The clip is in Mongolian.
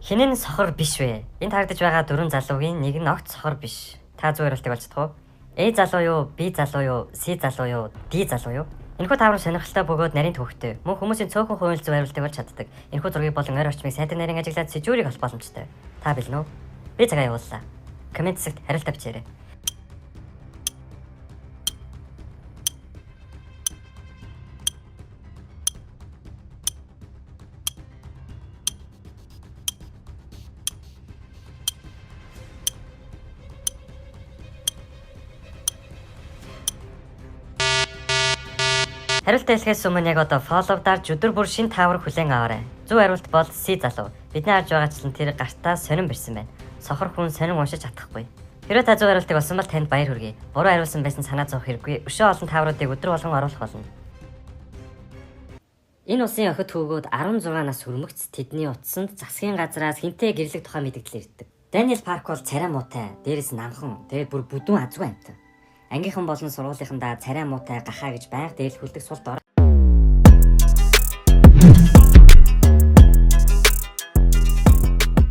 Хинэн сохор биш вэ? Энд харагдаж байгаа дөрвөн залуугийн нэг нь огт сохор биш. Та зүгээр хэлдэг болж чадах уу? A залуу юу, B залуу юу, C залуу юу, D залуу юу? Энэхүү тавар сонирхолтой бөгөөд нарийн төвхтэй. Мөн хүмүүсийн цөөхөн хувийн зөв хариултыг болж чаддаг. Энэхүү зургийг болон ойр орчмыг сайнтай нарийн ажиглаад сэжүүрийг олох боломжтой. Та билнэ үү? Би цагаа явууллаа. Комент хэсэгт хариулт авчаарай. Хариултаа хэлэхээс өмнө яг одоо follow дарж өдөр бүр шин таавар хүлээн аваарай. Зөв хариулт бол C залуу. Бидний харж байгаачлан тэр гартаа сонирн бэрсэн байна. Сохор хүн сонирн уншиж чадахгүй. Хэрвээ та зөв хариултыг олсон бол танд баяр хүргэе. Буруу хариулсан байсан санаа зовох хэрэггүй. Өшөө олон таавруудыг өдөр болгон оруулах болно. Энэ улсын охид хүүгүүд 16 нас хүрмэгц тэдний утсанд засгийн газраас хинтээ гэрлэх тухай мэдээлэл ирдэг. Даниэл Парк бол царай муутай, дээрээс намхан, тэгээд бүр бүдүүн азгүй амт. Ангийнхан болон сургуулийнхандаа царай муутай гахаа гэж байнга дээлхүүлдэг сул дор.